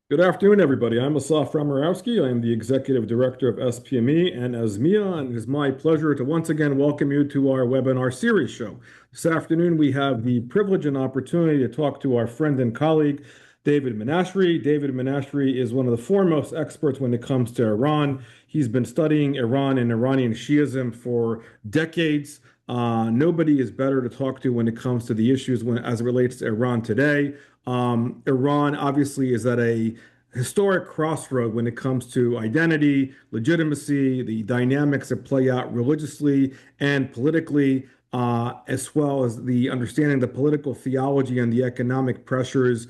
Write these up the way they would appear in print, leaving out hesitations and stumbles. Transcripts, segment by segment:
Good afternoon, everybody. I'm Asaf Ramarowski. I am the Executive Director of SPME and ASMIA, and it is my pleasure to once again welcome you to our webinar series show. This afternoon, we have the privilege and opportunity to talk to our friend and colleague, David Menashri. David Menashri is one of the foremost experts when it comes to Iran. He's been studying Iran and Iranian Shiism for decades. Nobody is better to talk to when it comes to the issues as it relates to Iran today. Iran obviously is at a historic crossroad when it comes to identity, legitimacy, the dynamics that play out religiously and politically, as well as the understanding the political theology and the economic pressures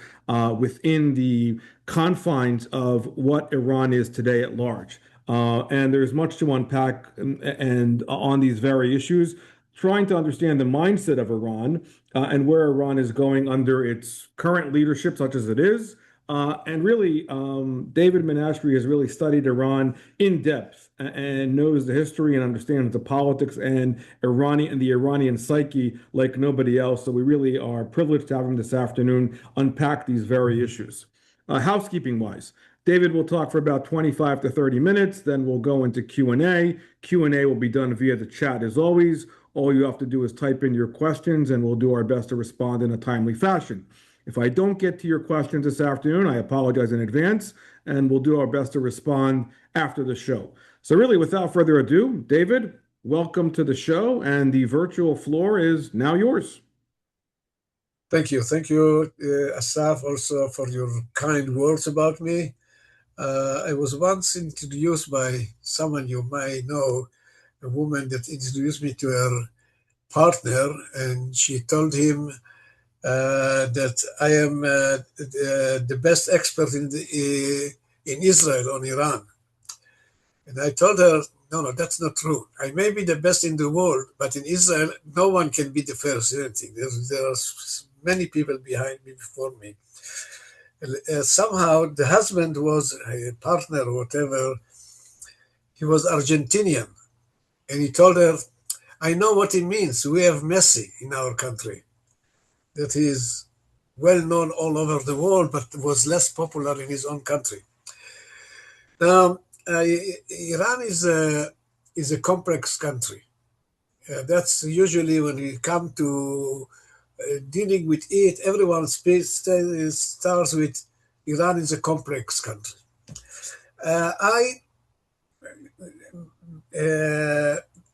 within the confines of what Iran is today at large. And there's much to unpack and on these very issues, trying to understand the mindset of Iran and where Iran is going under its current leadership, such as it is. And really, David Menashri has really studied Iran in depth and knows the history and understands the politics and the Iranian psyche like nobody else. So we really are privileged to have him this afternoon unpack these very issues. Housekeeping wise, David will talk for about 25 to 30 minutes, then we'll go into Q&A. Q&A will be done via the chat as always. All you have to do is type in your questions and we'll do our best to respond in a timely fashion. If I don't get to your questions this afternoon, I apologize in advance, and we'll do our best to respond after the show. So really, without further ado, David, welcome to the show, and the virtual floor is now yours. Thank you. Thank you, Asaf, also for your kind words about me. I was once introduced by someone you might know, a woman that introduced me to her partner, and she told him that I am the best expert in Israel on Iran. And I told her, no, that's not true. I may be the best in the world, but in Israel, no one can be the first. There are many people behind me, before me. Somehow, the husband was a partner or whatever. He was Argentinian. And he told her, I know what it means. We have Messi in our country. That he is well known all over the world, but was less popular in his own country. Now, Iran is a complex country. That's usually when we come to dealing with it, everyone starts with Iran is a complex country. I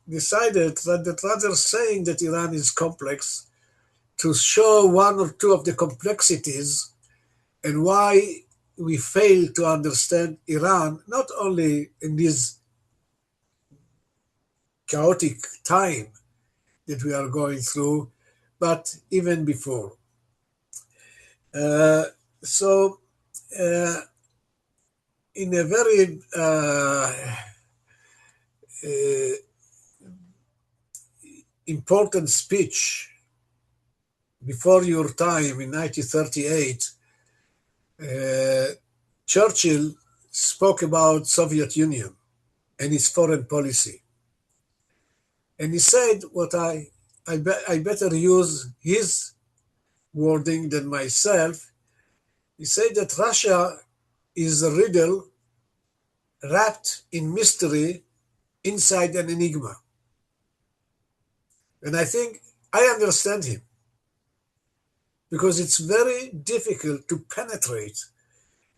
decided that rather saying that Iran is complex, to show one or two of the complexities and why we fail to understand Iran, not only in this chaotic time that we are going through, but even before. In a very important speech before your time in 1938, Churchill spoke about Soviet Union and its foreign policy. And he said what I better use his wording than myself. He said that Russia is a riddle wrapped in mystery inside an enigma. And I think I understand him, because it's very difficult to penetrate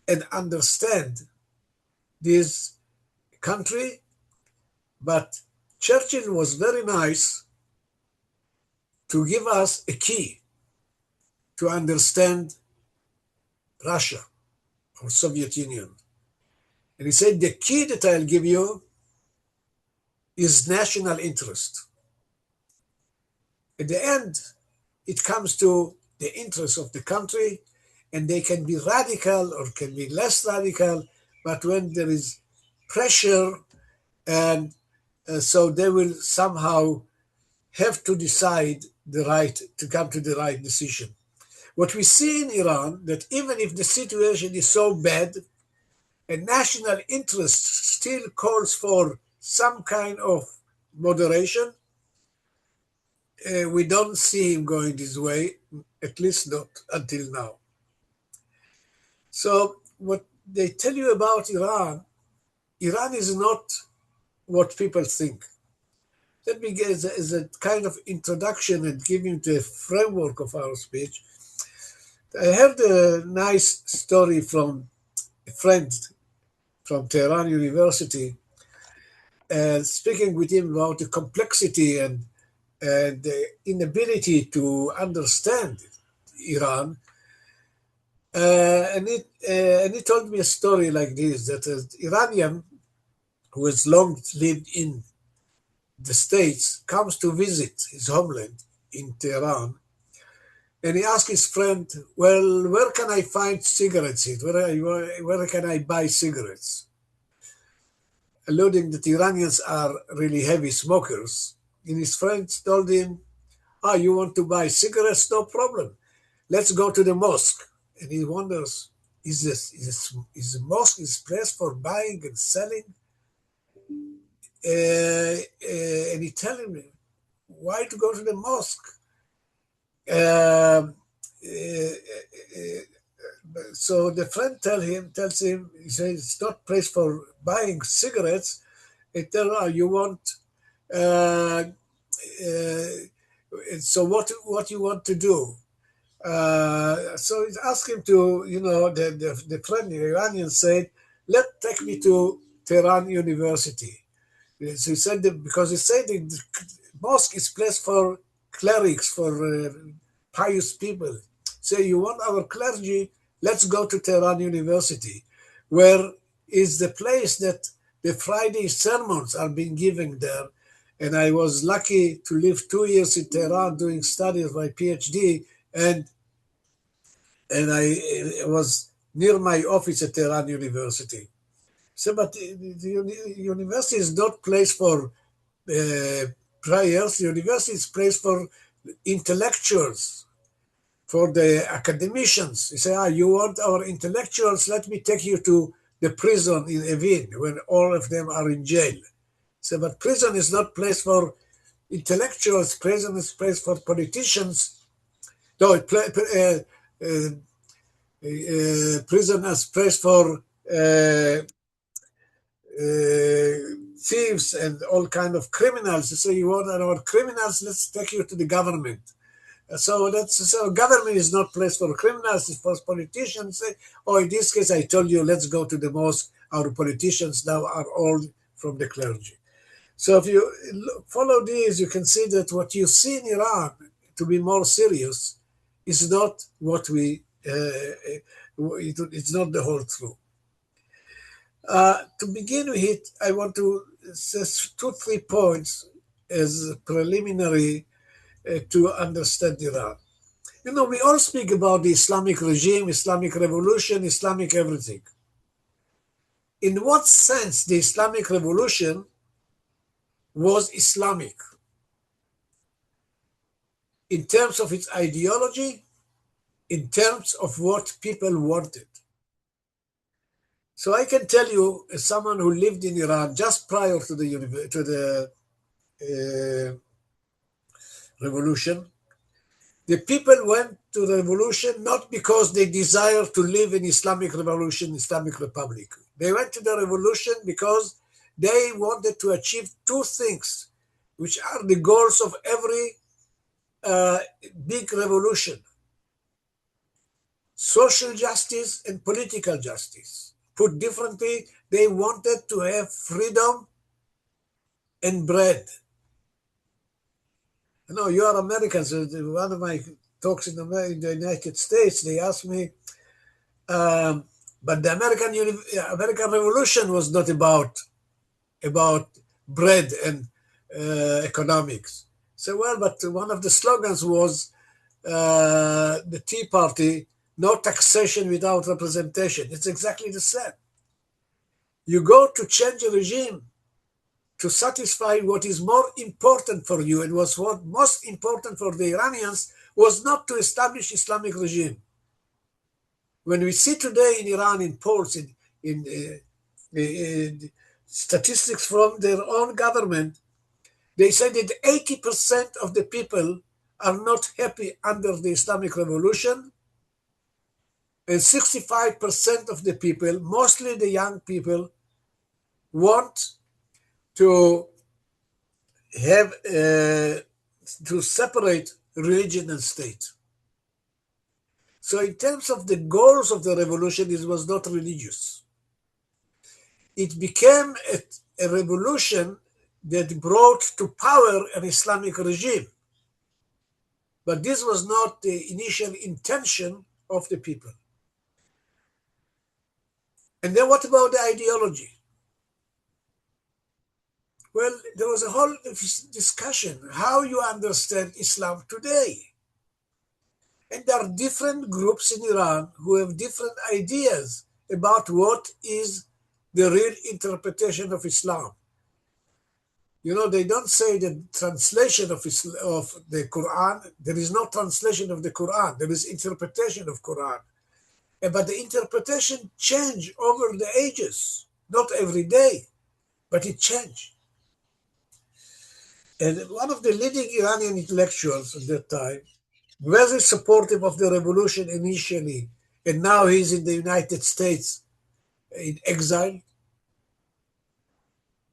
and understand this country. But Churchill was very nice to give us a key to understand Russia or Soviet Union. And he said, the key that I'll give you is national interest. At the end, it comes to the interests of the country, and they can be radical or can be less radical, but when there is pressure, and so they will somehow have to decide to come to the right decision. What we see in Iran, that even if the situation is so bad, a national interest still calls for some kind of moderation. We don't see him going this way, at least not until now. So what they tell you about Iran, Iran is not what people think. Let me get as a kind of introduction and give you the framework of our speech. I heard a nice story from a friend from Tehran University, speaking with him about the complexity and the inability to understand Iran. And he told me a story like this, that an Iranian who has long lived in the States comes to visit his homeland in Tehran. And he asked his friend, well, where can I find cigarettes? Where can I buy cigarettes? Alluding that Iranians are really heavy smokers. And his friend told him, you want to buy cigarettes? No problem. Let's go to the mosque. And he wonders, is the mosque is place for buying and selling? And he tells him, why to go to the mosque? So the friend tells him, he says, it's not place for buying cigarettes. He tells him, you want, so what you want to do? So he asked him to, the friend, the Iranian said, take me to Tehran University. So he said, because he said the mosque is place for clerics, for pious people. So you want our clergy, let's go to Tehran University, where is the place that the Friday sermons are being given there. And I was lucky to live 2 years in Tehran doing studies of my PhD, and I was near my office at Tehran University. So, but the university is not place for prayers. The university is place for intellectuals, for the academicians. You say, you want our intellectuals? Let me take you to the prison in Evin, when all of them are in jail. So, but prison is not place for intellectuals. Prison is place for politicians. No, prison is place for thieves and all kind of criminals. You say, you want our criminals? Let's take you to the government. So government is not place for criminals, it's for politicians. Or in this case, I told you, let's go to the mosque. Our politicians now are all from the clergy. So if you follow these, you can see that what you see in Iran, to be more serious, is not what it's not the whole truth. To begin with, I want to say 2-3 points as preliminary to understand Iran. We all speak about the Islamic regime, Islamic revolution, Islamic everything. In what sense the Islamic revolution was Islamic? In terms of its ideology, in terms of what people wanted. So I can tell you, as someone who lived in Iran just prior to the revolution, the people went to the revolution not because they desired to live in Islamic revolution, Islamic republic. They went to the revolution because they wanted to achieve 2 things, which are the goals of every big revolution: social justice and political justice. Put differently, they wanted to have freedom and bread. You are Americans. One of my talks in the United States, they asked me, but the American Revolution was not about bread and economics. So, well, but one of the slogans was the Tea Party, no taxation without representation. It's exactly the same. You go to change a regime to satisfy what is more important for you, and what most important for the Iranians was not to establish Islamic regime. When we see today in Iran, in polls, in statistics from their own government, they say that 80% of the people are not happy under the Islamic revolution, And 65% of the people, mostly the young people, want to have to separate religion and state. So in terms of the goals of the revolution, it was not religious. It became a revolution that brought to power an Islamic regime. But this was not the initial intention of the people. And then what about the ideology? Well, there was a whole discussion how you understand Islam today. And there are different groups in Iran who have different ideas about what is the real interpretation of Islam. You know, they don't say the translation of the Quran. There is no translation of the Quran. There is interpretation of Quran. But the interpretation changed over the ages. Not every day, but it changed. And one of the leading Iranian intellectuals at that time, very supportive of the revolution initially, and now he's in the United States in exile,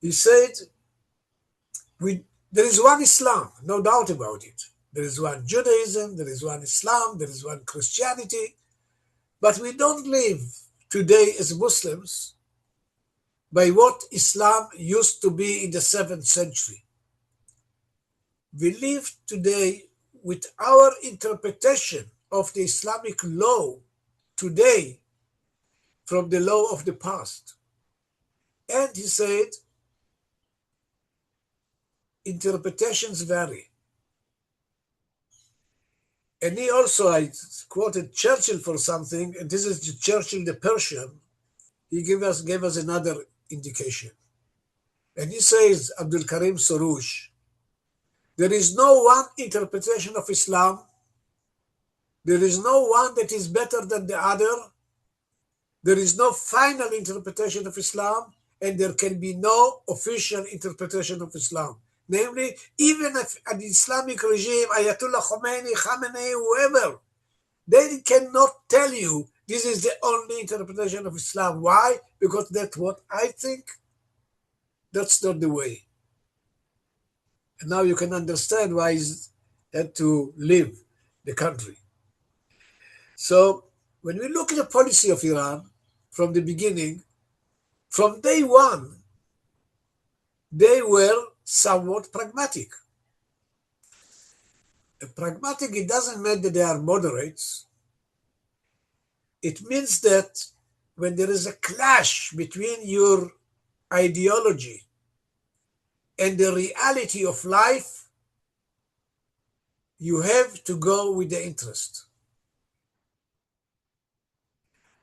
he said, there is one Islam, no doubt about it. There is one Judaism, there is one Islam, there is one Christianity, but we don't live today as Muslims by what Islam used to be in the 7th century. We live today with our interpretation of the Islamic law today from the law of the past. And he said, interpretations vary. And he also, I quoted Churchill for something, and this is Churchill the Persian. He gave us another indication. And he says, Abdul Karim Soroush, there is no one interpretation of Islam. There is no one that is better than the other. There is no final interpretation of Islam, and there can be no official interpretation of Islam. Namely, even if an Islamic regime, Ayatollah Khomeini, Khamenei, whoever, they cannot tell you this is the only interpretation of Islam. Why? Because that's what I think. That's not the way. And now you can understand why he had to leave the country. So when we look at the policy of Iran from the beginning, from day one, they were somewhat pragmatic. Pragmatic, it doesn't mean that they are moderates. It means that when there is a clash between your ideology and the reality of life, you have to go with the interest.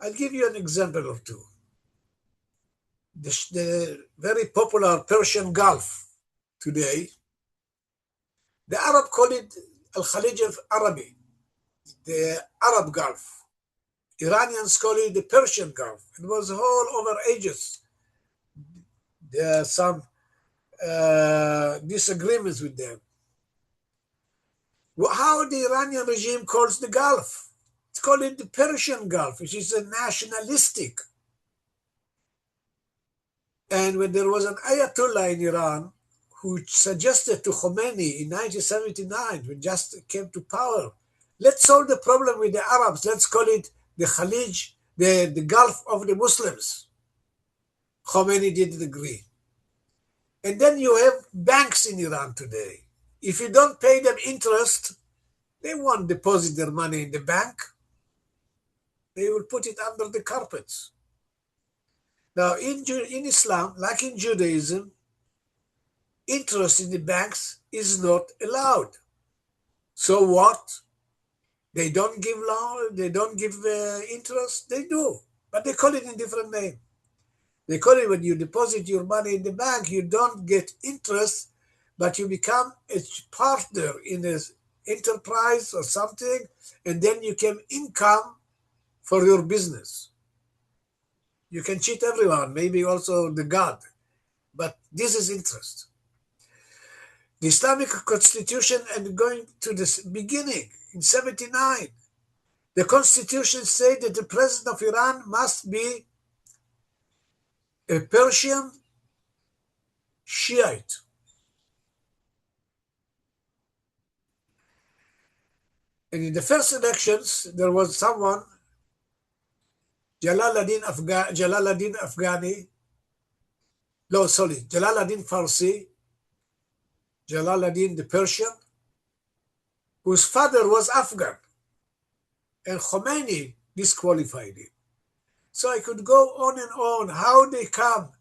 I'll give you an example or two. The very popular Persian Gulf today, the Arab call it Al-Khalij al-Arabi, the Arab Gulf. Iranians call it the Persian Gulf. It was all over ages. There are some disagreements with them. How the Iranian regime calls the Gulf? It's called it the Persian Gulf, which is a nationalistic. And when there was an Ayatollah in Iran who suggested to Khomeini in 1979, when just came to power, let's solve the problem with the Arabs. Let's call it the Khalij, the Gulf of the Muslims. Khomeini didn't agree. And then you have banks in Iran today. If you don't pay them interest, they won't deposit their money in the bank. They will put it under the carpets. Now, in Islam, like in Judaism, interest in the banks is not allowed. So what? They don't give loan, they don't give interest? They do, but they call it a different name. They call it when you deposit your money in the bank, you don't get interest, but you become a partner in an enterprise or something, and then you get income for your business. You can cheat everyone, maybe also the God, but this is interest. The Islamic constitution, and going to the beginning in 79, The constitution said that the president of Iran must be a Persian Shiite. And in the first elections, there was someone, Jalaluddin Afghani, no, sorry, Jalaluddin Farsi, Jalaluddin the Persian, whose father was Afghan, and Khomeini disqualified him. So I could go on and on how they come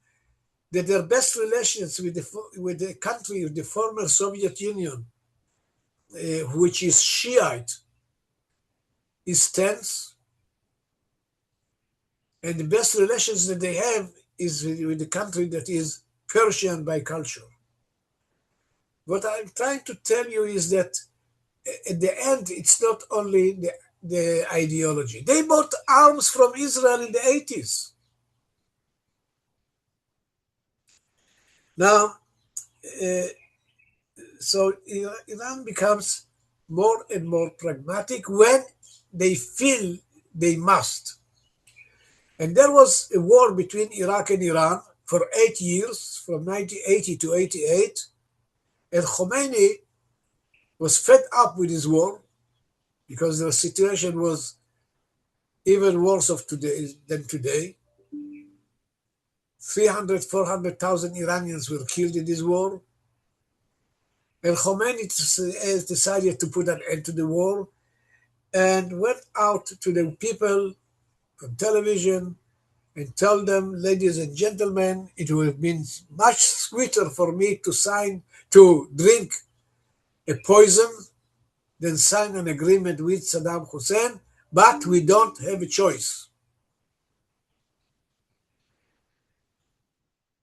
that their best relations with the country, with the former Soviet Union, which is Shiite, is tense, and the best relations that they have is with the country that is Persian by culture. What I'm trying to tell you is that at the end, it's not only the ideology. They bought arms from Israel in the 80s. Now, so Iran becomes more and more pragmatic when they feel they must. And there was a war between Iraq and Iran for 8 years, from 1980 to 88, and Khomeini was fed up with his war because the situation was even worse than today. 300,000, 400,000 Iranians were killed in this war. And Khomeini decided to put an end to the war and went out to the people on television and told them, ladies and gentlemen, it would have been much sweeter for me to drink a poison than sign an agreement with Saddam Hussein, but we don't have a choice.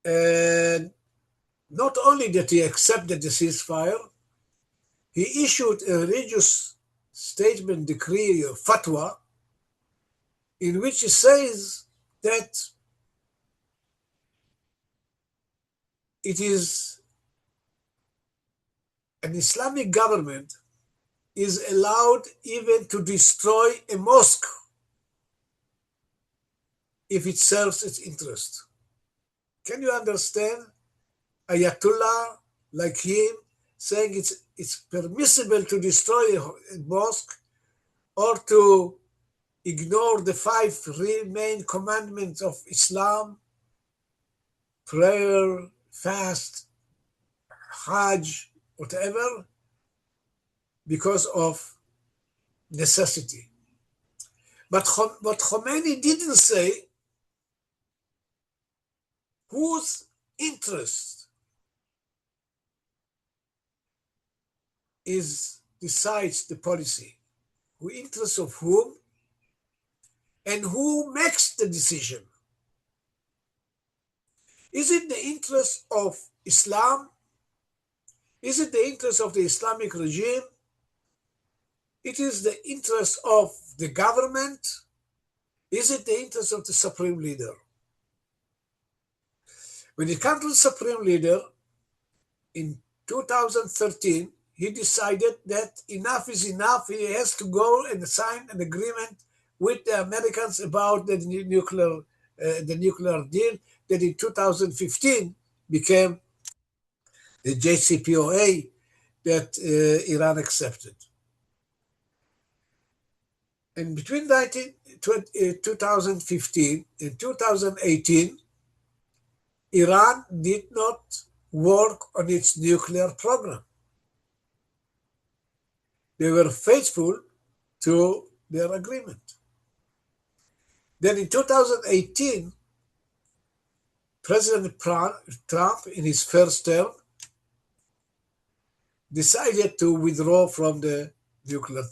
And not only did he accepted the ceasefire, he issued a religious statement, decree, or fatwa, in which he says that it is an Islamic government is allowed even to destroy a mosque if it serves its interest. Can you understand Ayatollah like him saying it's permissible to destroy a mosque or to ignore the 5 main commandments of Islam: prayer, fast, Hajj, whatever, because of necessity. But what Khomeini didn't say, whose interest decides the policy, who interest of whom, and who makes the decision. Is it the interest of Islam? Is it the interest of the Islamic regime? It is the interest of the government? Is it the interest of the supreme leader? When it comes to the supreme leader, in 2013, he decided that enough is enough. He has to go and sign an agreement with the Americans about the nuclear deal that in 2015 became the JCPOA that Iran accepted. And between 2015 and 2018, Iran did not work on its nuclear program. They were faithful to their agreement. Then in 2018, President Trump, in his first term, decided to withdraw from the nuclear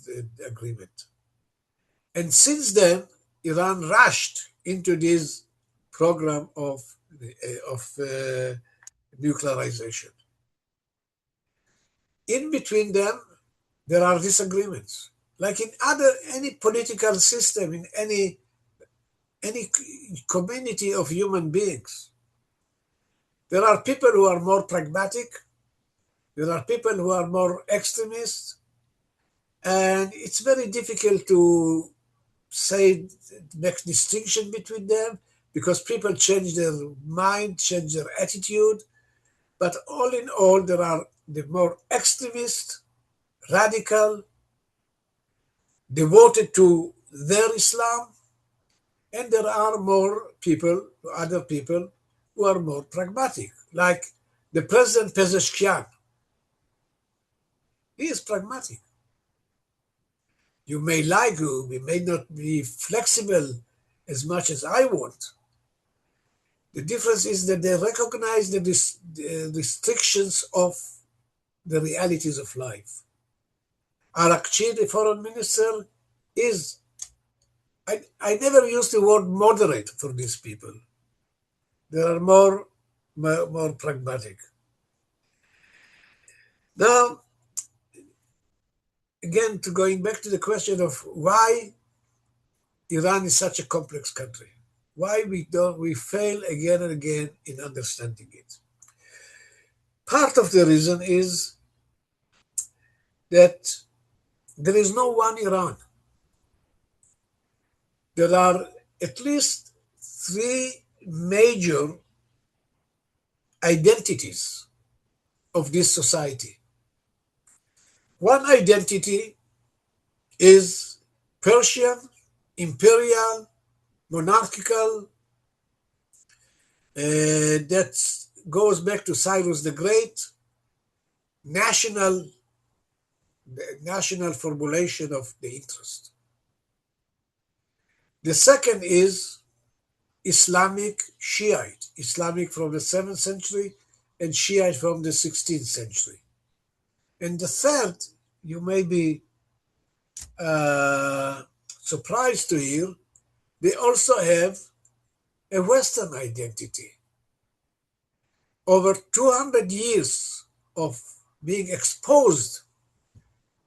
agreement. And since then, Iran rushed into this program of nuclearization. In between them, there are disagreements. Like in any political system, in any community of human beings, there are people who are more pragmatic, there are people who are more extremist, and it's very difficult to say, make distinction between them, because people change their mind, change their attitude. But all in all, there are the more extremist, radical, devoted to their Islam, and there are more people, other people, who are more pragmatic, like the President Pezeshkian. He is pragmatic. You may like, we may not be flexible as much as I want. The difference is that they recognize the restrictions of the realities of life. Arakchi, the foreign minister, is, I never use the word moderate for these people. They are more pragmatic. Now, again, going back to the question of why Iran is such a complex country, why we fail again and again in understanding it. Part of the reason is that there is no one Iran. There are at least three major identities of this society. One identity is Persian, imperial, monarchical, that goes back to Cyrus the Great, national formulation of the interest. The second is Islamic Shiite, Islamic from the 7th century and Shiite from the 16th century. And the third, you may be surprised to hear, they also have a Western identity. Over 200 years of being exposed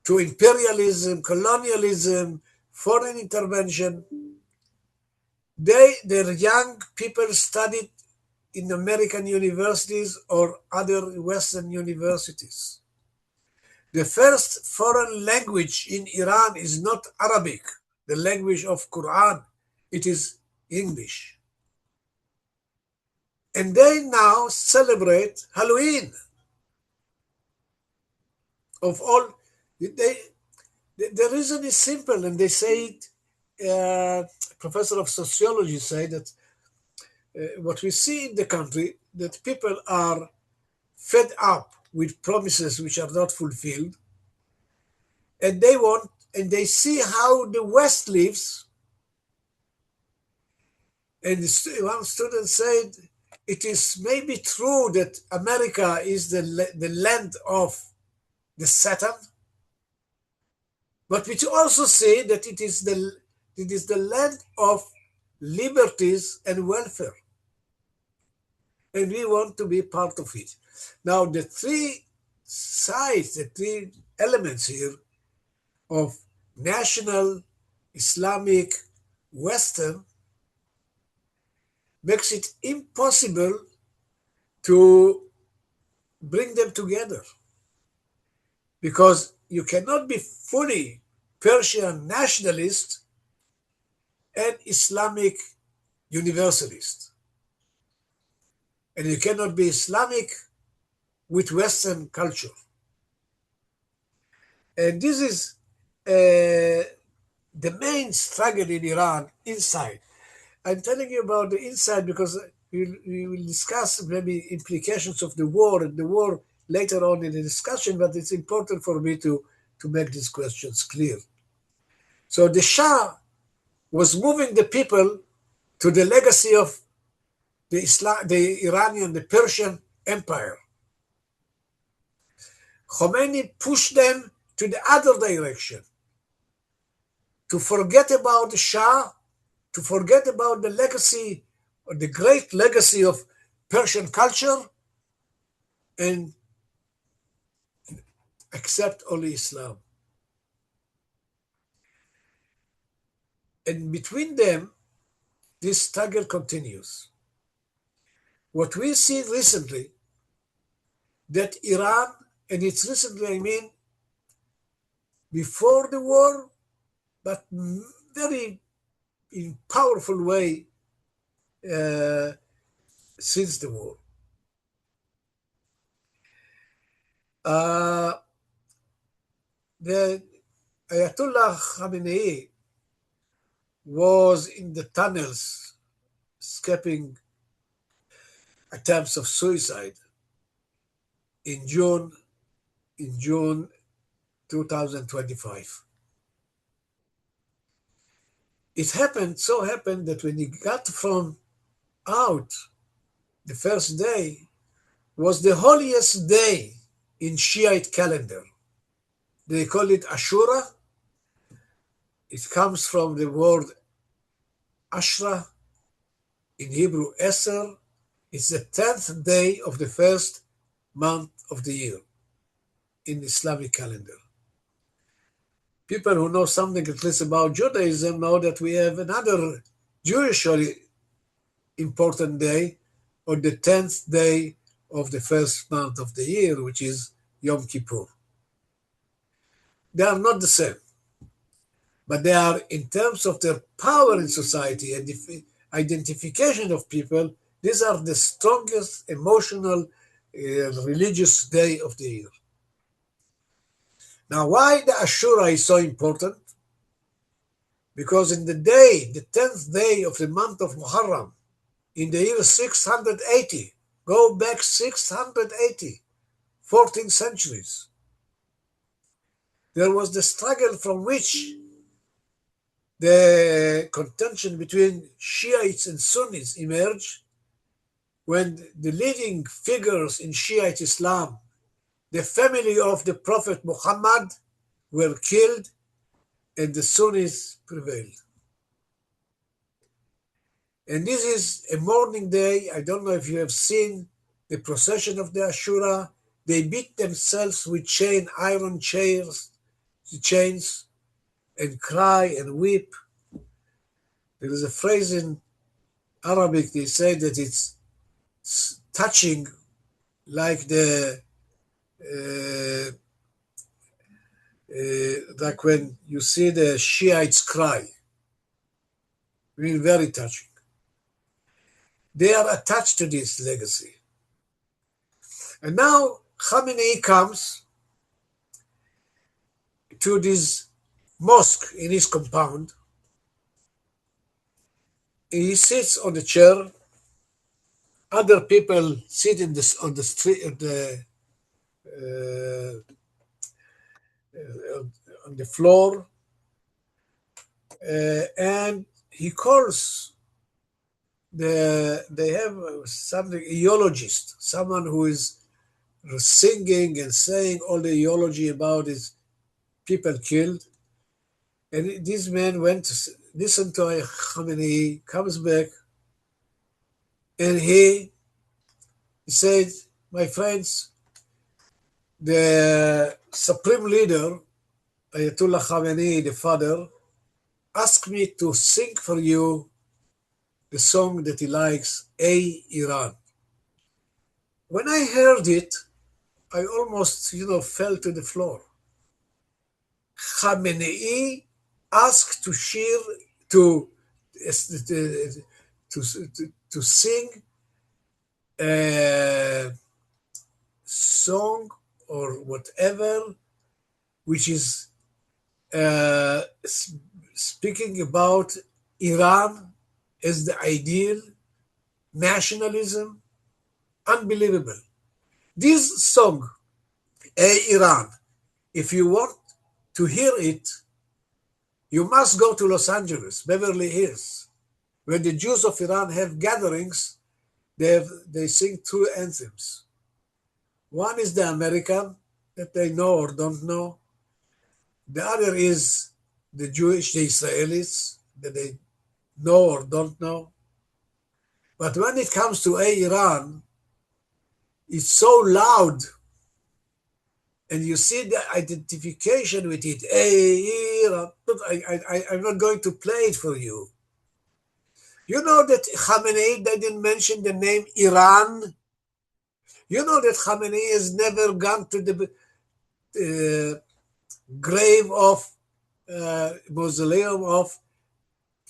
to imperialism, colonialism, foreign intervention, their young people studied in American universities or other Western universities. The first foreign language in Iran is not Arabic, the language of Quran, it is English. And they now celebrate Halloween. Of all, the reason is simple, and they say it, professor of sociology say that what we see in the country, that people are fed up with promises which are not fulfilled, and they see how the West lives. And one student said, it is maybe true that America is the land of the Satan, but we also say that it is the land of liberties and welfare. And we want to be part of it. Now, the three sides, the three elements here of national, Islamic, Western, makes it impossible to bring them together. Because you cannot be fully Persian nationalist and Islamic universalist. And you cannot be Islamic with Western culture. And this is the main struggle in Iran inside. I'm telling you about the inside because we will discuss maybe implications of the war and the war later on in the discussion, but it's important for me to make these questions clear. So the Shah was moving the people to the legacy of the Iranian, the Persian Empire. Khomeini pushed them to the other direction, to forget about the Shah, to forget about the legacy, or the great legacy of Persian culture, and accept only Islam. And between them, this struggle continues. What we see recently, that Iran, and it's recently, I mean, before the war, but very in powerful way since the war. The Ayatollah Khamenei was in the tunnels escaping attempts of suicide in June 2025. It so happened that when he got from out, the first day was the holiest day in Shiite calendar. They call it Ashura. It comes from the word Ashra, in Hebrew Eser. It's the 10th day of the first month of the year in Islamic calendar. People who know something at least about Judaism know that we have another Jewishly important day on the 10th day of the first month of the year, which is Yom Kippur. They are not the same, but they are, in terms of their power in society and the identification of people, these are the strongest emotional, religious day of the year. Now, why the Ashura is so important? Because in the day, the 10th day of the month of Muharram, in the year 680, go back 680, 14 centuries, there was the struggle from which the contention between Shiites and Sunnis emerged when the leading figures in Shiite Islam, the family of the Prophet Muhammad, were killed and the Sunnis prevailed. And this is a mourning day. I don't know if you have seen the procession of the Ashura. They beat themselves with iron chains, and cry and weep. There is a phrase in Arabic, they say that it's touching, like like when you see the Shiites cry. Really very touching. They are attached to this legacy. And now Khamenei comes to this mosque in his compound. He sits on the chair. Other people sit on the street, on the floor, and he calls they have something, eologist, someone who is singing and saying all the eulogy about his people killed. And this man went to listen to Khamenei, comes back, and he said, my friends, the supreme leader, Ayatollah Khamenei, the father, asked me to sing for you the song that he likes, Ey Iran. When I heard it, I almost, fell to the floor. Khamenei asked to sing a song or whatever, which is speaking about Iran as the ideal, nationalism, unbelievable. This song, Ey Iran, if you want to hear it, you must go to Los Angeles, Beverly Hills, where the Jews of Iran have gatherings. They sing two anthems. One is the American, that they know or don't know. The other is the Jewish, the Israelis, that they know or don't know. But when it comes to Ey Iran, it's so loud, and you see the identification with it. Ey Iran. I'm not going to play it for you. You know that Khamenei didn't mention the name Iran. You know that Khamenei has never gone to the grave of mausoleum of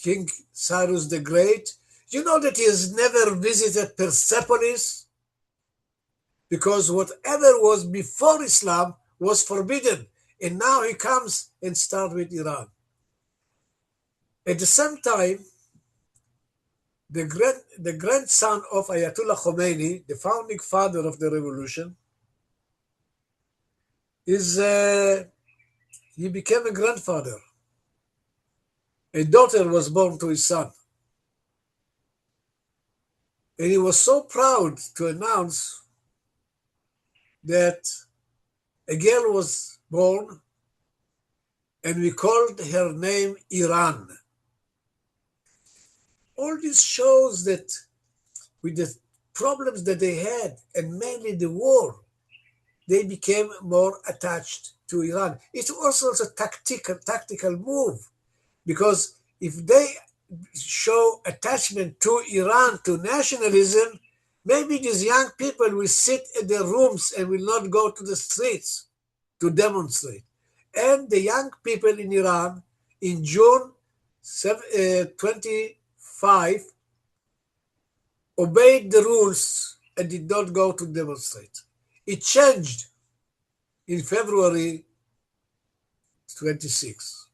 King Cyrus the Great. You know that he has never visited Persepolis because whatever was before Islam was forbidden. And now he comes and starts with Iran. At the same time, the grandson of Ayatollah Khomeini, the founding father of the revolution, he became a grandfather. A daughter was born to his son. And he was so proud to announce that a girl was born, and we called her name Iran. All this shows that with the problems that they had, and mainly the war, they became more attached to Iran. It was also a tactical move, because if they show attachment to Iran, to nationalism, maybe these young people will sit in their rooms and will not go to the streets to demonstrate. And the young people in Iran, in June 25, obeyed the rules and did not go to demonstrate. It changed in February 26,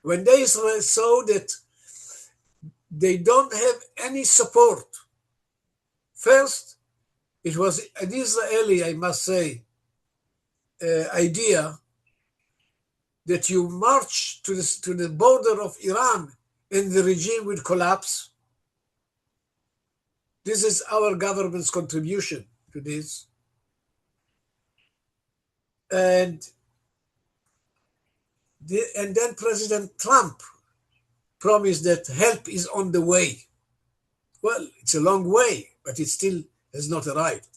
when they saw that they don't have any support. First, it was an Israeli, I must say, idea that you march to the border of Iran and the regime will collapse. This is our government's contribution to this. And then President Trump promised that help is on the way. Well, it's a long way, but it still has not arrived.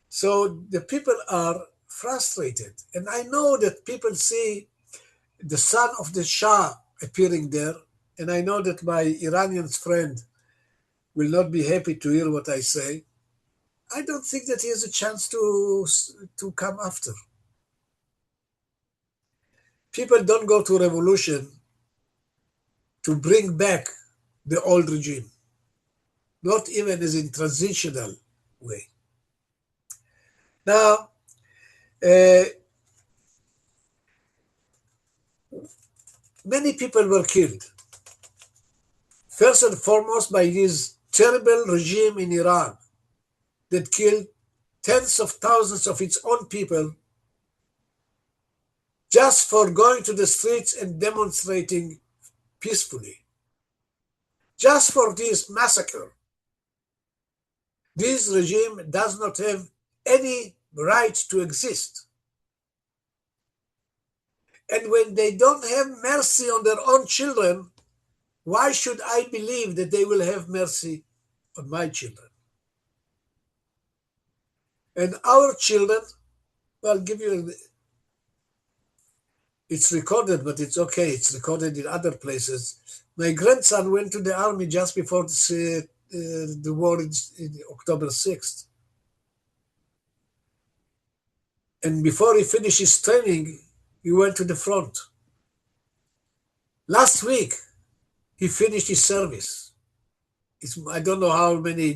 So the people are frustrated. And I know that people see the son of the Shah appearing there. And I know that my Iranian friend will not be happy to hear what I say. I don't think that he has a chance to come after. People don't go to revolution to bring back the old regime, not even as in transitional way. Now, many people were killed. First and foremost by this terrible regime in Iran that killed tens of thousands of its own people just for going to the streets and demonstrating peacefully. Just for this massacre. This regime does not have any right to exist. And when they don't have mercy on their own children, why should I believe that they will have mercy on my children? And our children, well, I'll give you, it's recorded, but it's okay. It's recorded in other places. My grandson went to the army just before the war in October 6th. And before he finished his training, he went to the front. Last week, he finished his service. I don't know how many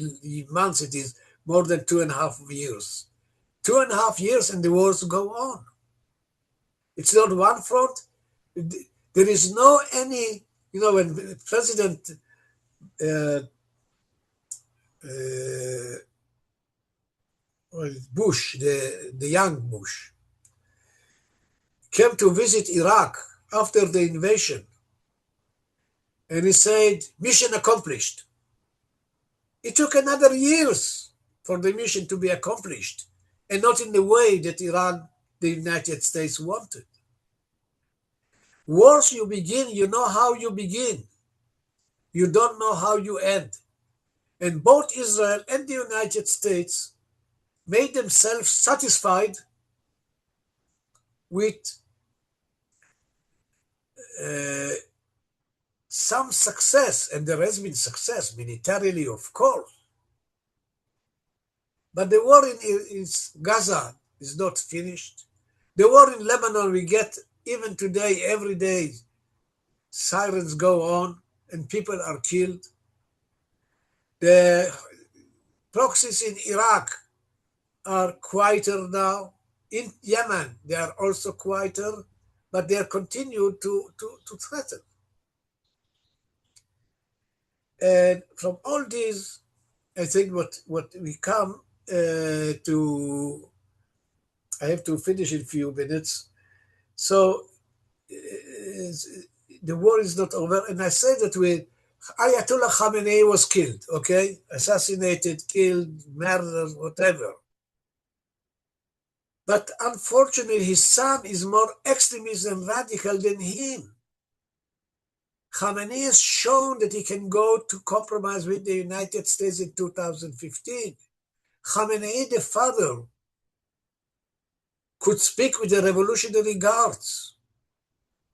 months it is, more than 2.5 years. 2.5 years and the wars go on. It's not one front. There is no any, when President Bush, the young Bush, came to visit Iraq after the invasion, and he said, mission accomplished. It took another years for the mission to be accomplished, and not in the way that Iran, the United States, wanted. Wars you begin, you know how you begin. You don't know how you end. And both Israel and the United States made themselves satisfied with some success, and there has been success militarily, of course. But the war in Gaza is not finished. The war in Lebanon, we get even today, every day, sirens go on, and people are killed. The proxies in Iraq are quieter now. In Yemen, they are also quieter, but they are continued to threaten. And from all these, I think what we come to, I have to finish in a few minutes. So the war is not over. And I say that with Ayatollah Khamenei was killed, okay? Assassinated, killed, murdered, whatever. But unfortunately, his son is more extremist and radical than him. Khamenei has shown that he can go to compromise with the United States in 2015. Khamenei, the father, could speak with the Revolutionary Guards,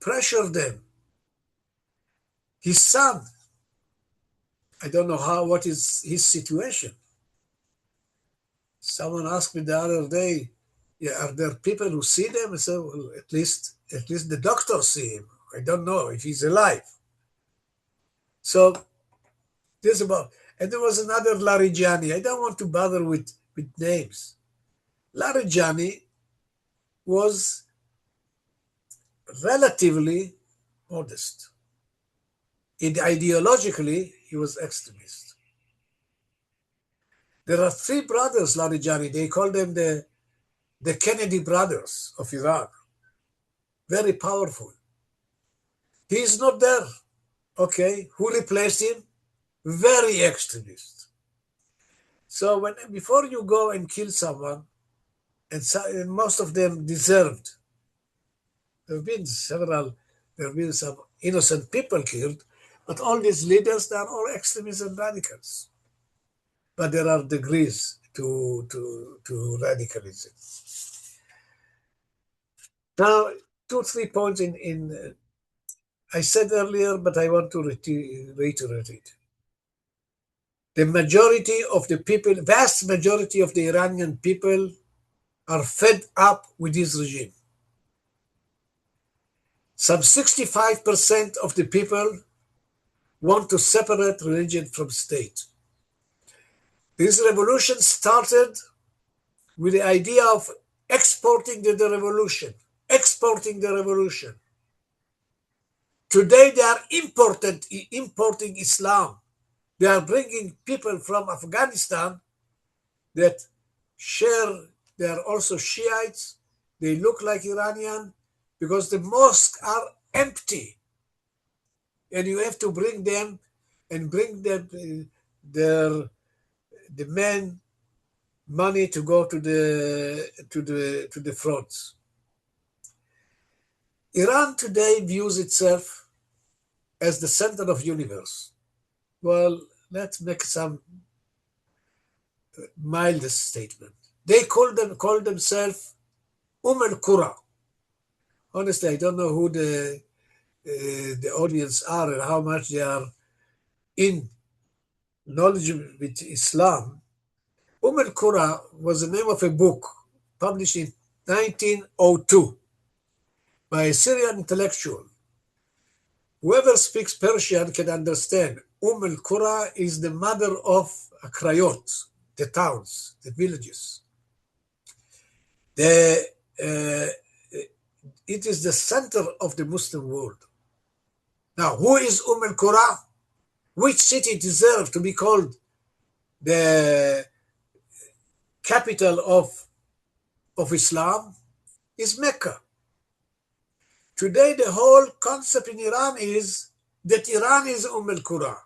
pressure them. His son, I don't know what is his situation. Someone asked me the other day, are there people who see them? I said, well, at least the doctors see him. I don't know if he's alive. So this about, and there was another Larijani. I don't want to bother with names. Larijani was relatively modest. Ideologically, he was extremist. There are three brothers, Larijani. They call them the Kennedy brothers of Iran. Very powerful. He is not there. Okay, who replaced him? Very extremist. So before you go and kill someone, and most of them deserved, there have been some innocent people killed, but all these leaders, they are all extremists and radicals. But there are degrees to radicalism. Now, 2-3 points in I said earlier, but I want to reiterate it. The majority of the people, vast majority of the Iranian people are fed up with this regime. Some 65% of the people want to separate religion from state. This revolution started with the idea of exporting the revolution. Today they are importing Islam. They are bringing people from Afghanistan that they are also Shiites. They look like Iranian because the mosques are empty. And you have to bring them and bring them the men money to go to the fronts. Iran today views itself as the center of universe. Well, let's make some mild statement. They call themselves al-Qura. Honestly, I don't know who the audience are and how much they are in knowledge with Islam. al-Qura was the name of a book published in 1902 by a Syrian intellectual. Whoever speaks Persian can understand. al-Qura is the mother of Akrayot, the towns, the villages. It is the center of the Muslim world. Now, who is al-Qura? Which city deserves to be called the capital of Islam? Is Mecca. Today, the whole concept in Iran is that Iran is al-Qura.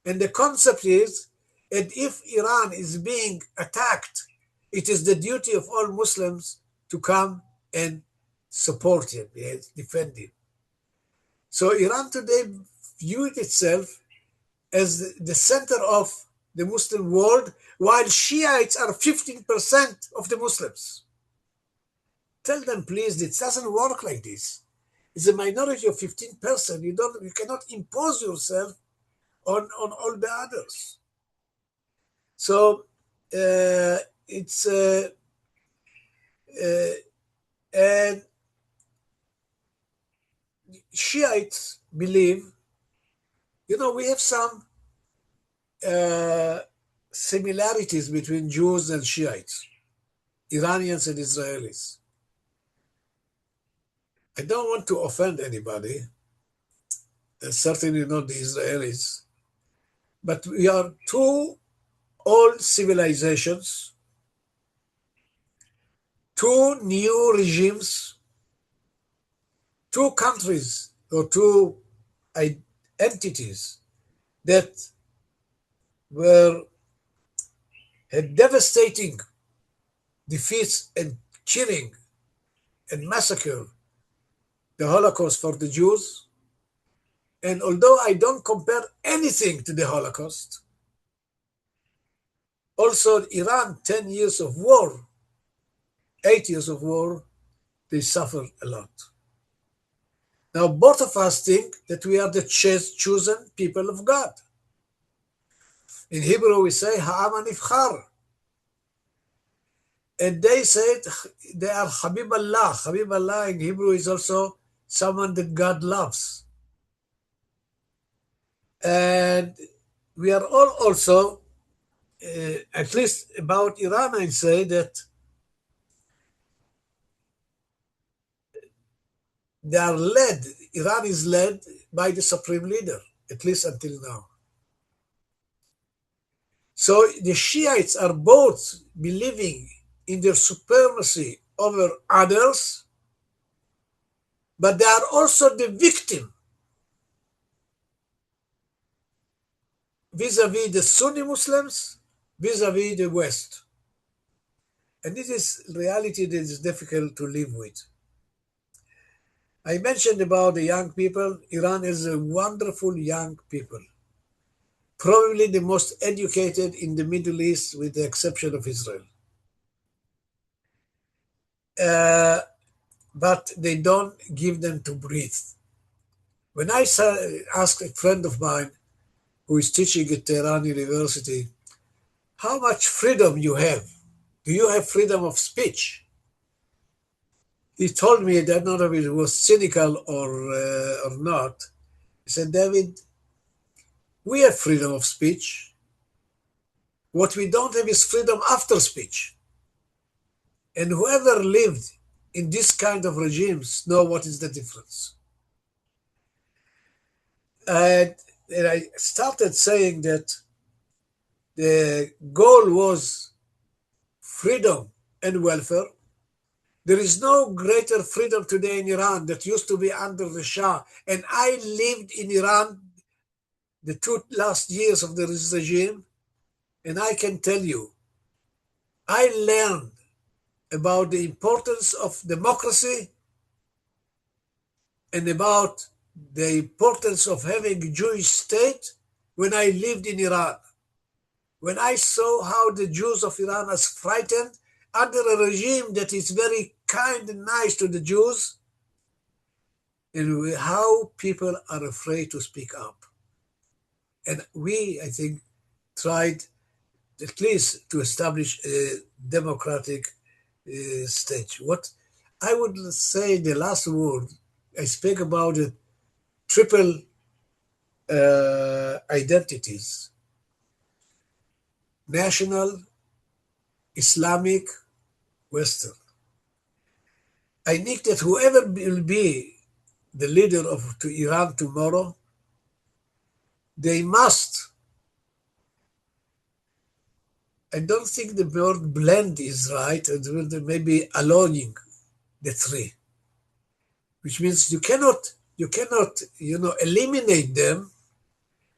And the concept is that if Iran is being attacked, it is the duty of all Muslims to come and support him, defend him. So Iran today viewed itself as the center of the Muslim world, while Shiites are 15% of the Muslims. Tell them, please, it doesn't work like this. It's a minority of 15%. You cannot impose yourself on all the others. So it's and Shiites believe, we have some similarities between Jews and Shiites, Iranians and Israelis. I don't want to offend anybody, and certainly not the Israelis, but we are two old civilizations, two new regimes, two countries or two entities that were had devastating defeats and killing and massacre, the Holocaust for the Jews. And although I don't compare anything to the Holocaust, also Iran, 10 years of war, 8 years of war, they suffered a lot. Now, both of us think that we are the chosen people of God. In Hebrew, we say, Ha'am HaNivchar. And they said they are Habib Allah. Habib Allah in Hebrew is also someone that God loves. And we are all also, at least about Iran, I say that they are led, Iran is led by the supreme leader, at least until now. So the Shiites are both believing in their supremacy over others, but they are also the victim vis-a-vis the Sunni Muslims, vis-a-vis the West. And this is reality that is difficult to live with. I mentioned about the young people. Iran is a wonderful young people, probably the most educated in the Middle East with the exception of Israel. But they don't give them to breathe. When I asked a friend of mine who is teaching at Tehran University, how much freedom you have? Do you have freedom of speech? He told me, I don't know if it was cynical or not. He said, David, we have freedom of speech. What we don't have is freedom after speech. And whoever lived in this kind of regimes know what is the difference. And I started saying that the goal was freedom and welfare. There is no greater freedom today in Iran that used to be under the Shah. And I lived in Iran the 2 last years of the regime, and I can tell you, I learned about the importance of democracy and about the importance of having a Jewish state when I lived in Iran. When I saw how the Jews of Iran are frightened under a regime that is very kind and nice to the Jews, and how people are afraid to speak up. And we, I think, tried at least to establish a democratic state. What I would say the last word, I speak about the triple identities: national, Islamic, Western. I think that whoever will be the leader of Iran tomorrow, they must, I don't think the word blend is right, maybe allowing the three, which means you cannot, eliminate them,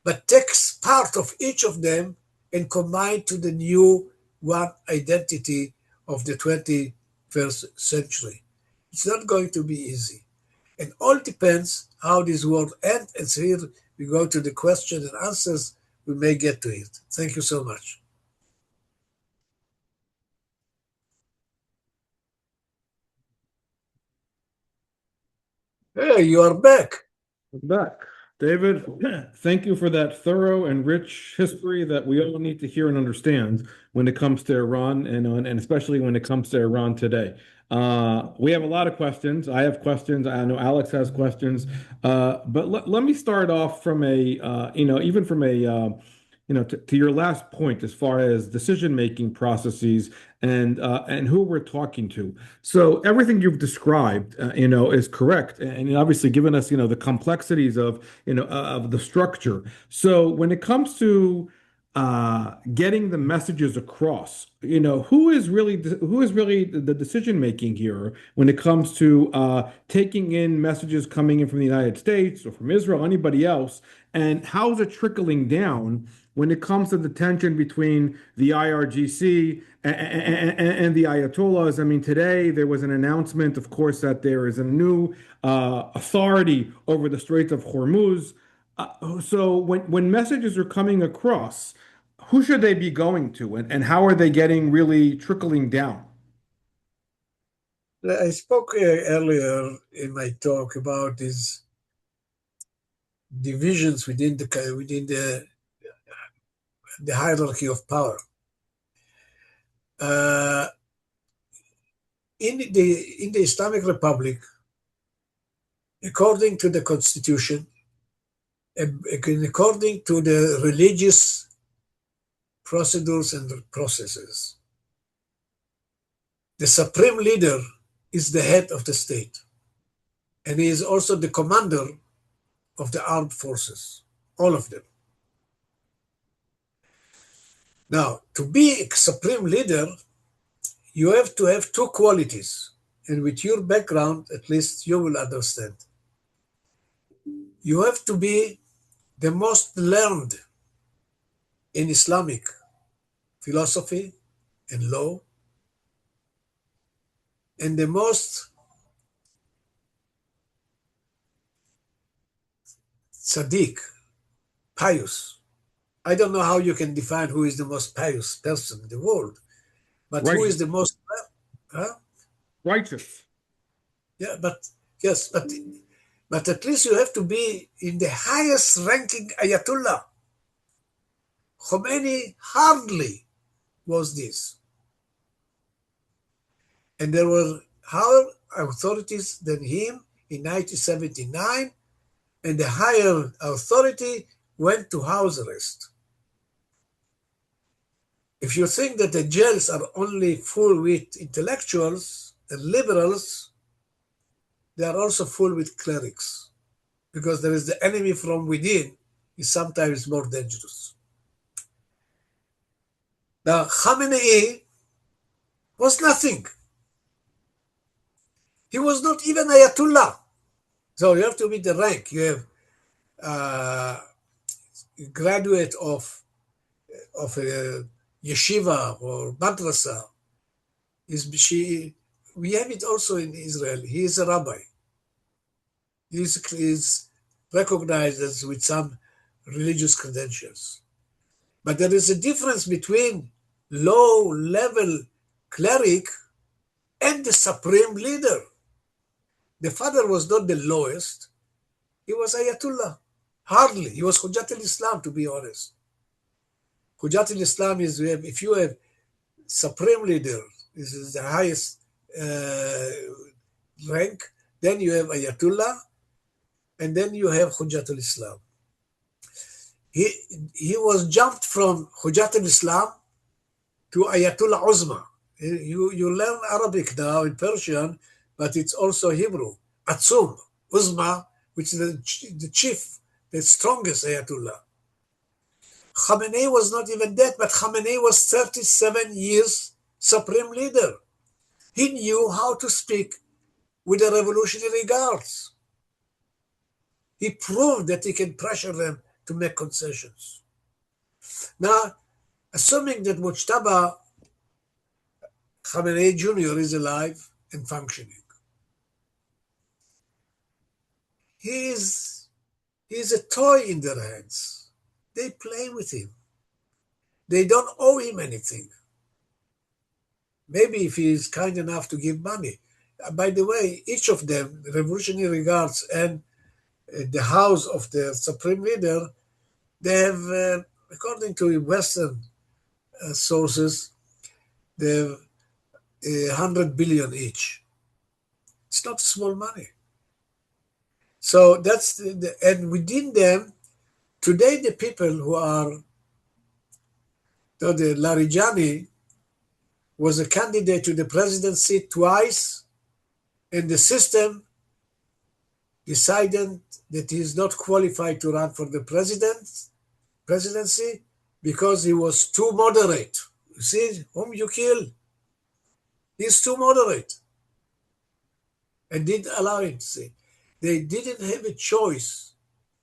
but take part of each of them and combine to the new one identity of the 21st century. It's not going to be easy. And all depends how this world ends. And so here we go to the question and answers. We may get to it. Thank you so much. Hey, you are back. Back. David, thank you for that thorough and rich history that we all need to hear and understand when it comes to Iran and especially when it comes to Iran today. We have a lot of questions. I have questions. I know Alex has questions. But let me start off from even from to your last point as far as decision-making processes and who we're talking to. So everything you've described, is correct, and obviously given us, the complexities of the structure. So when it comes to getting the messages across, who is really the decision making here when it comes to taking in messages coming in from the United States or from Israel, anybody else, and how's it trickling down when it comes to the tension between the IRGC and the Ayatollahs? I mean, today there was an announcement, of course, that there is a new authority over the Straits of Hormuz. So when messages are coming across, who should they be going to, and how are they getting really trickling down? I spoke earlier in my talk about these divisions within the hierarchy of power. Uh, in the Islamic Republic, according to the constitution, and according to the religious procedures and processes, the supreme leader is the head of the state, and he is also the commander of the armed forces, all of them. Now, to be a supreme leader, you have to have two qualities, and with your background, at least you will understand. You have to be the most learned in Islamic philosophy and law, and the most tzaddik, pious. I don't know how you can define who is the most pious person in the world, but who is Righteous. the most, huh? Righteous. Yeah, but yes, but at least you have to be in the highest ranking Ayatollah. Khomeini hardly was this. And there were higher authorities than him in 1979, and the higher authority went to house arrest. If you think that the jails are only full with intellectuals and liberals, they are also full with clerics, because there is the enemy from within is sometimes more dangerous. Now, Khamenei was nothing. He was not even Ayatollah. So you have to meet the rank. You have graduate of a yeshiva or madrasa. We have it also in Israel. He is a rabbi. He is recognized as with some religious credentials. But there is a difference between low-level cleric and the supreme leader. The father was not the lowest. He was Ayatollah. Hardly. He was Hujjat al-Islam, to be honest. Hujjat al-Islam is, if you have supreme leader, this is the highest rank, then you have Ayatollah, and then you have Hujjat al-Islam. He was jumped from Hujjat al-Islam to Ayatollah Uzma. You learn Arabic now in Persian, but it's also Hebrew. Atzum, Uzma, which is the chief, the strongest Ayatollah. Khamenei was not even dead, but Khamenei was 37 years supreme leader. He knew how to speak with the revolutionary guards. He proved that he can pressure them to make concessions. Now, assuming that Mujtaba Khamenei Jr. is alive and functioning, he is a toy in their hands. They play with him. They don't owe him anything. Maybe if he is kind enough to give money. By the way, each of them, the Revolutionary Guards and the house of the supreme leader, they have, according to Western sources, they have 100 billion each. It's not small money. So that's and within them, today the people who are, the Larijani was a candidate to the presidency twice, and the system decided that he is not qualified to run for the presidency because he was too moderate. You see, whom you kill, he's too moderate, and didn't allow him to see. They didn't have a choice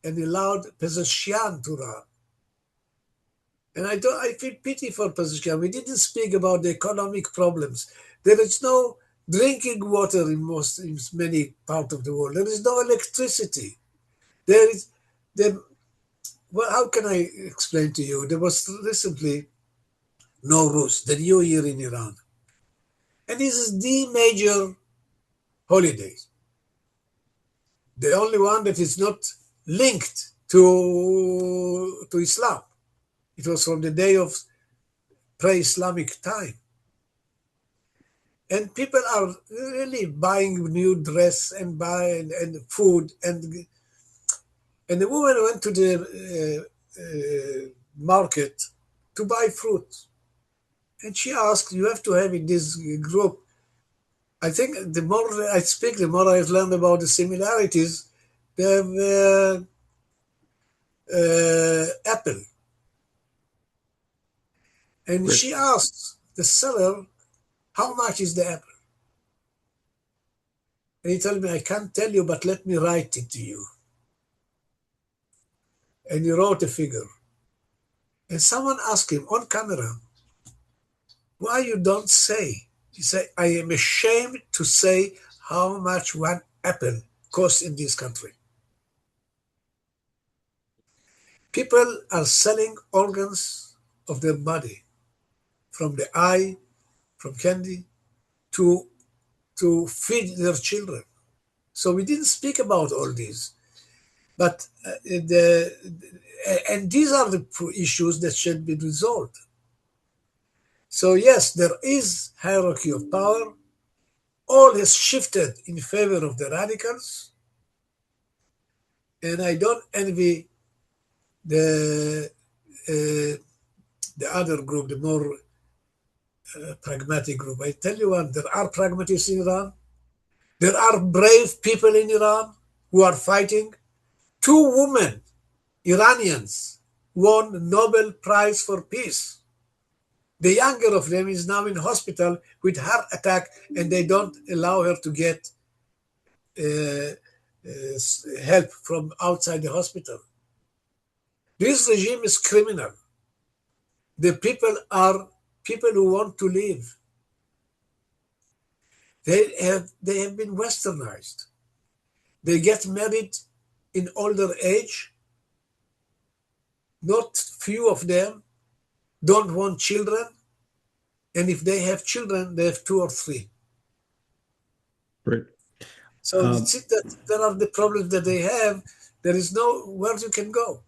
and allowed Pezeshkian to run. And I feel pity for Persian. We didn't speak about the economic problems. There is no drinking water in many parts of the world. There is no electricity. Well, how can I explain to you? There was recently Nowruz, the New Year in Iran. And this is the major holiday. The only one that is not linked to Islam. It was from the day of pre-Islamic time. And people are really buying new dress and buying and food. And the woman went to the market to buy fruit. And she asked, you have to have in this group. I think the more I speak, the more I've learned about the similarities. They have apple. And Great. she asked the seller, how much is the apple? And he told me, I can't tell you, but let me write it to you. And he wrote a figure. And someone asked him on camera, why you don't say? He said, I am ashamed to say how much one apple costs in this country. People are selling organs of their body, from the eye, from candy, to feed their children. So we didn't speak about all these. But and these are the issues that should be resolved. So yes, there is hierarchy of power. All has shifted in favor of the radicals. And I don't envy the other group, the more pragmatic group. I tell you what, there are pragmatists in Iran. There are brave people in Iran who are fighting. 2 women, Iranians, won Nobel Prize for Peace. The younger of them is now in hospital with heart attack, and they don't allow her to get help from outside the hospital. This regime is criminal. The people are people who want to live. They have been westernized. They get married in older age. Not few of them don't want children. And if they have children, they have 2 or 3. Great. So it's that there are the problems that they have. There is where you can go.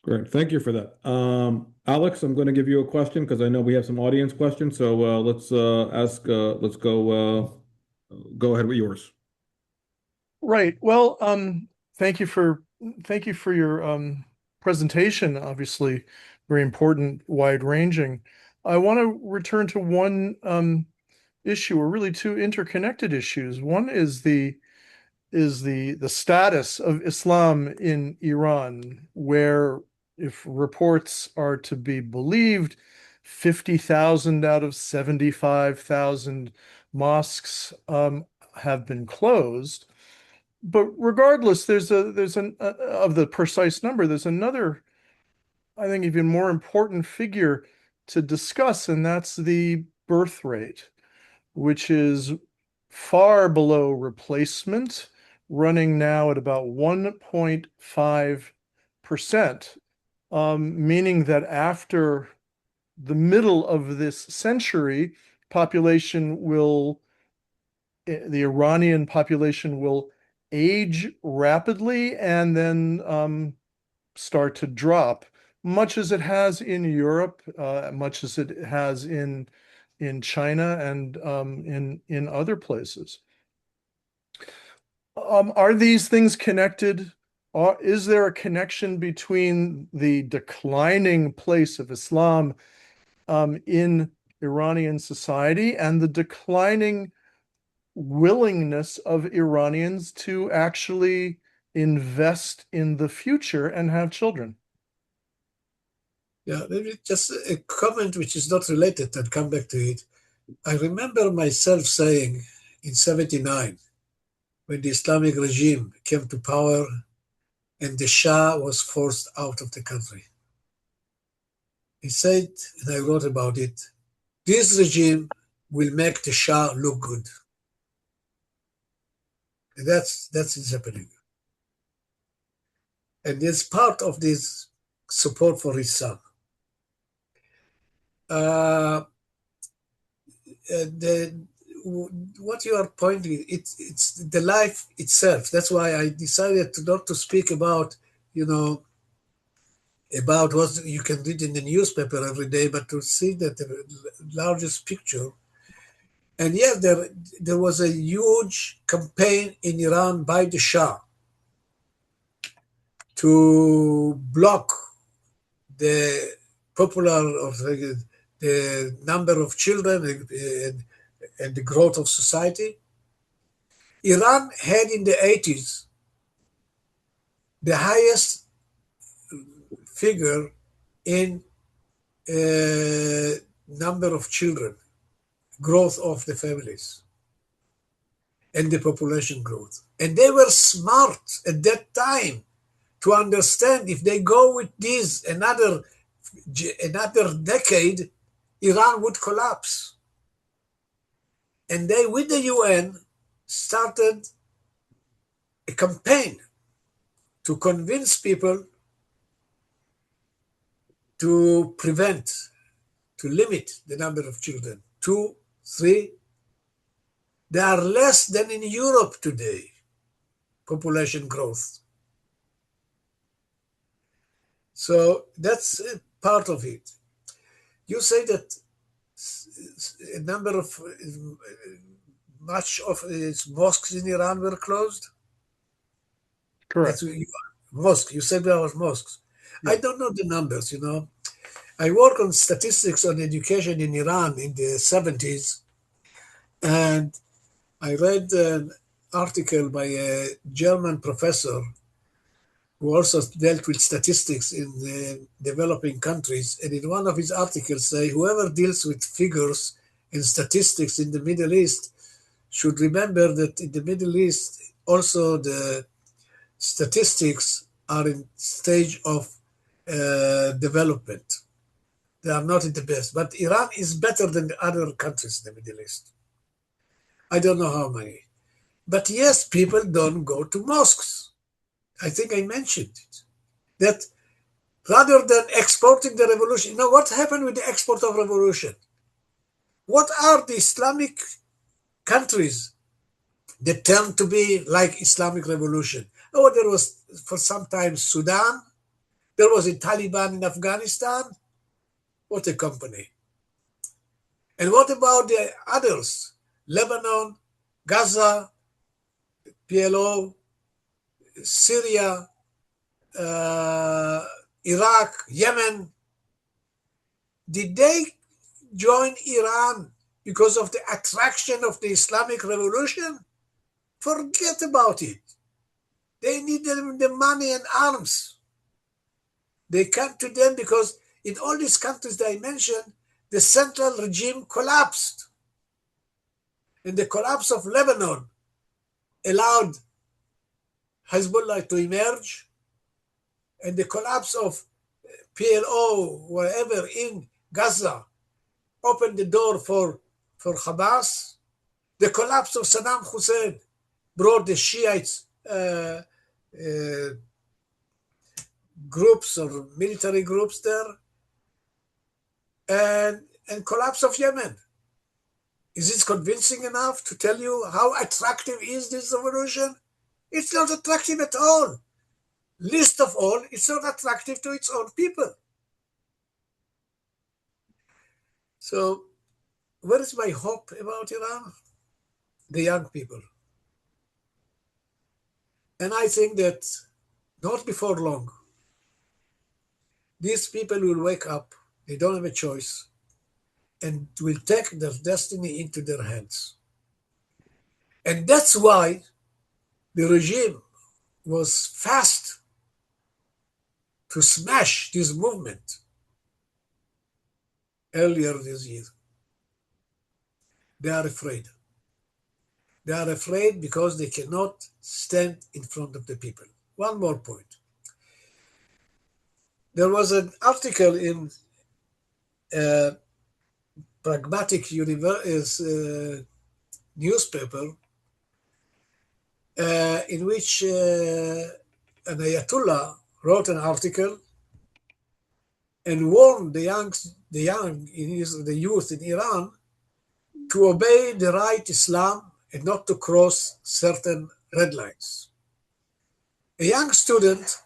Great. Thank you for that. Alex, I'm going to give you a question because I know we have some audience questions. So let's go ahead with yours. Right. Well, thank you for your presentation. Obviously, very important, wide-ranging. I want to return to one issue, or really 2 interconnected issues. One is the status of Islam in Iran, where, if reports are to be believed, 50,000 out of 75,000 mosques have been closed. But regardless, there's an of the precise number, there's another, I think, even more important figure to discuss, and that's the birth rate, which is far below replacement, running now at about 1.5%, meaning that after the middle of this century, the Iranian population will age rapidly and then start to drop, much as it has in Europe, much as it has in China and in other places. Are these things connected? Is there a connection between the declining place of Islam in Iranian society and the declining willingness of Iranians to actually invest in the future and have children? Yeah, maybe just a comment which is not related, and come back to it. I remember myself saying in 79, when the Islamic regime came to power and the Shah was forced out of the country. He said, and I wrote about it, this regime will make the Shah look good. And that's what's happening. And it's part of this support for his son. What you are pointing, it's the life itself. That's why I decided not to speak about, about what you can read in the newspaper every day, but to see that the largest picture. And yes, there was a huge campaign in Iran by the Shah to block the popular or the number of children and the growth of society. Iran had in the 80s the highest figure in number of children, growth of the families, and the population growth. And they were smart at that time to understand if they go with this another decade, Iran would collapse. And they, with the UN, started a campaign to convince people to prevent, to limit the number of children. 2, 3. They are less than in Europe today, population growth. So that's part of it. You say that a number of, much of mosques in Iran were closed? Correct. Mosque. You said there was mosques. Yeah. I don't know the numbers, I work on statistics on education in Iran in the 70s, and I read an article by a German professor who also dealt with statistics in developing countries. And in one of his articles say, whoever deals with figures and statistics in the Middle East should remember that in the Middle East, also the statistics are in stage of development. They are not in the best, but Iran is better than the other countries in the Middle East. I don't know how many. But yes, people don't go to mosques. I think I mentioned it. That rather than exporting the revolution, what happened with the export of revolution? What are the Islamic countries that tend to be like Islamic revolution? Oh, there was for some time Sudan. There was a Taliban in Afghanistan. What a company. And what about the others? Lebanon, Gaza, PLO, Syria, Iraq, Yemen. Did they join Iran because of the attraction of the Islamic revolution? Forget about it. They need the money and arms. They come to them because in all these countries that I mentioned, the central regime collapsed. And the collapse of Lebanon allowed Hezbollah to emerge, and the collapse of PLO, wherever in Gaza, opened the door for Hamas. The collapse of Saddam Hussein brought the Shiites groups or military groups there, and collapse of Yemen. Is it convincing enough to tell you how attractive is this revolution? It's not attractive at all. Least of all, it's not attractive to its own people. So, what is my hope about Iran? The young people. And I think that not before long, these people will wake up, they don't have a choice, and will take their destiny into their hands. And that's why the regime was fast to smash this movement earlier this year. They are afraid. They are afraid because they cannot stand in front of the people. One more point. There was an article in Pragmatic newspaper in which an Ayatollah wrote an article and warned the youth in Iran to obey the right Islam and not to cross certain red lines. A young student,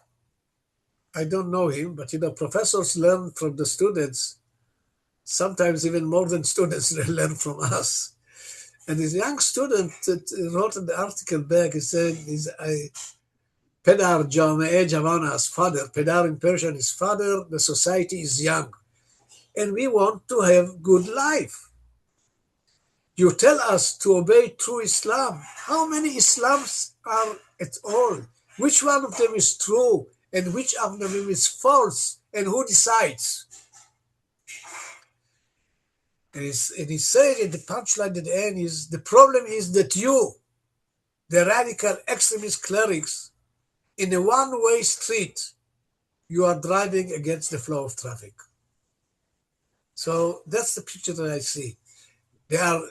I don't know him, but professors learn from the students, sometimes even more than students learn from us. And this young student wrote in the article back, he said, Pedar Jama'e Javanas, father. Pedar in Persian is father, the society is young. And we want to have good life. You tell us to obey true Islam. How many Islams are at all? Which one of them is true and which of them is false? And who decides? And he's saying at the punchline at the end is, the problem is that you, the radical extremist clerics, in a one-way street, you are driving against the flow of traffic. So that's the picture that I see. They are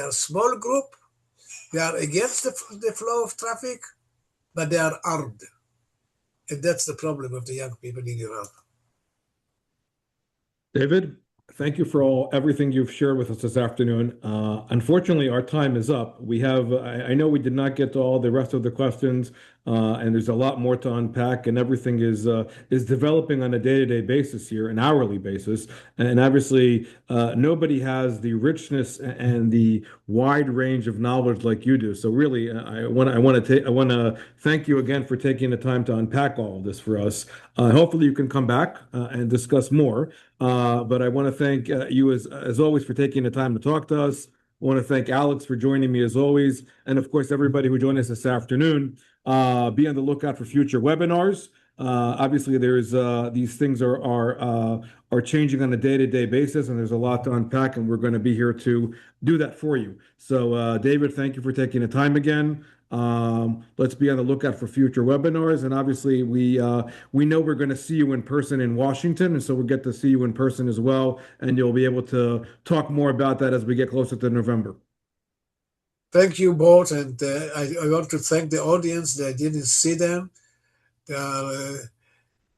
a small group, they are against the flow of traffic, but they are armed. And that's the problem of the young people in Iran. David, thank you for everything you've shared with us this afternoon. Unfortunately, our time is up. I know we did not get to all the rest of the questions, and there's a lot more to unpack, and everything is developing on a day-to-day basis here, an hourly basis. And obviously, nobody has the richness and the wide range of knowledge like you do. So really, I want to thank you again for taking the time to unpack all of this for us. Hopefully, you can come back and discuss more. But I want to thank you as always for taking the time to talk to us. I want to thank Alex for joining me as always, and of course everybody who joined us this afternoon. Be on the lookout for future webinars. Obviously, there's these things are changing on a day-to-day basis, and there's a lot to unpack, and we're going to be here to do that for you. So, David, thank you for taking the time again. Let's be on the lookout for future webinars, and obviously we know we're going to see you in person in Washington, and so we'll get to see you in person as well, and you'll be able to talk more about that as we get closer to November. Thank you both, and I want to thank the audience that I didn't see them. They are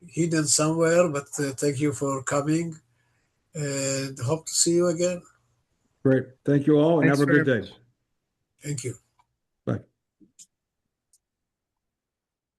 hidden somewhere, but thank you for coming, and hope to see you again. Great. Thank you all, and Thanks have a good day. much. Thank you.